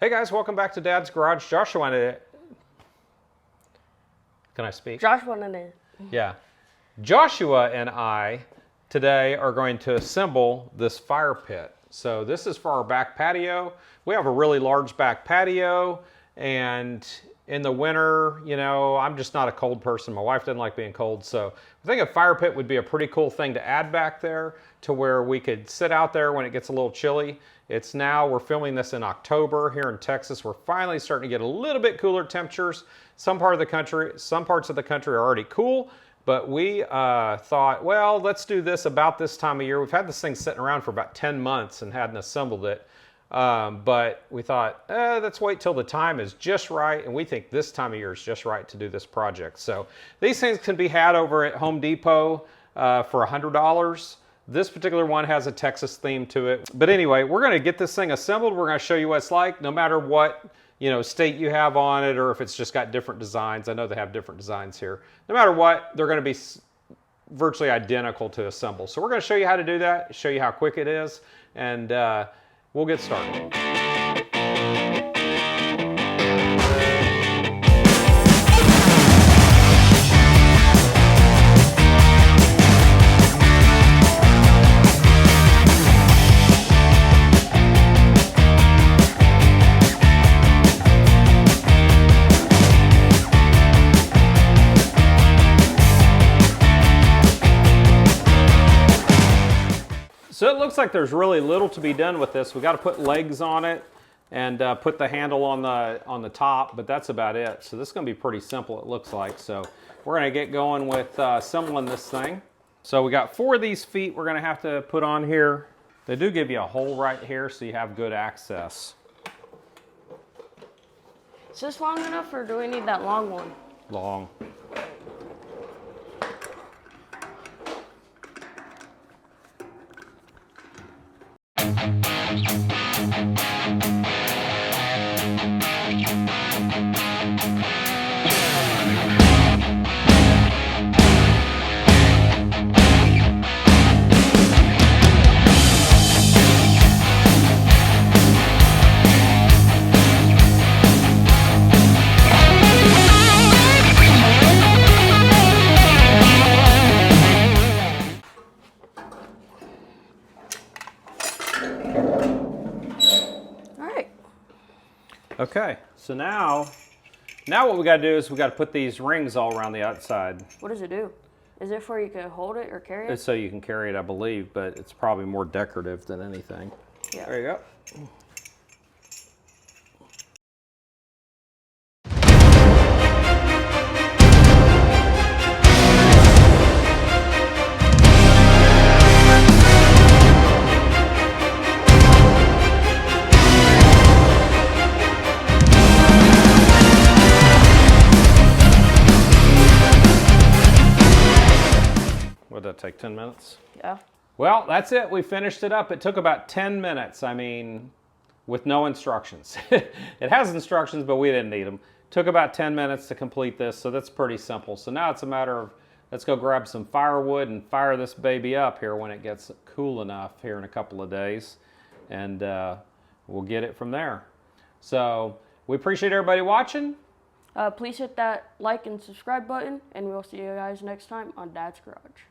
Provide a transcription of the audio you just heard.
Hey guys, welcome back to Dad's Garage. Joshua and I, can I speak? Joshua and I. Yeah. Joshua and I today are going to assemble this fire pit. So this is for our back patio. We have a really large back patio, and in the winter, you know, I'm just not a cold person. My wife doesn't like being cold, so I think a fire pit would be a pretty cool thing to add back there to where we could sit out there when it gets a little chilly. We're filming this in October here in Texas. We're finally starting to get a little bit cooler temperatures. Some parts of the country are already cool, but we thought, well, let's do this about this time of year. We've had this thing sitting around for about 10 months and hadn't assembled it. But we thought, let's wait till the time is just right, and we think this time of year is just right to do this project. So these things can be had over at Home Depot for $100. This particular one has a Texas theme to it. But anyway, we're going to get this thing assembled. We're going to show you what it's like, no matter what state you have on it, or if it's just got different designs. I know they have different designs here. No matter what, they're going to be virtually identical to assemble. So we're going to show you how to do that, show you how quick it is, and we'll get started. So it looks like there's really little to be done with this. We got to put legs on it and put the handle on the top, but that's about it. So this is going to be pretty simple, it looks like. So we're going to get going with assembling this thing. So we got 4 of these feet we're going to have to put on here. They do give you a hole right here so you have good access. Is this long enough, or do we need that long one? Long. Okay, so now what we got to do is we got to put these rings all around the outside. What does it do? Is it for you can hold it or carry it? It's so you can carry it, I believe, but it's probably more decorative than anything. Yeah. There you go. Would that take 10 minutes? Yeah. Well, that's it. We finished it up. It took about 10 minutes. I mean, with no instructions. It has instructions, but we didn't need them. Took about 10 minutes to complete this, so that's pretty simple. So now it's a matter of, let's go grab some firewood and fire this baby up here when it gets cool enough here in a couple of days. And we'll get it from there. So we appreciate everybody watching. Please hit that like and subscribe button, and we'll see you guys next time on Dad's Garage.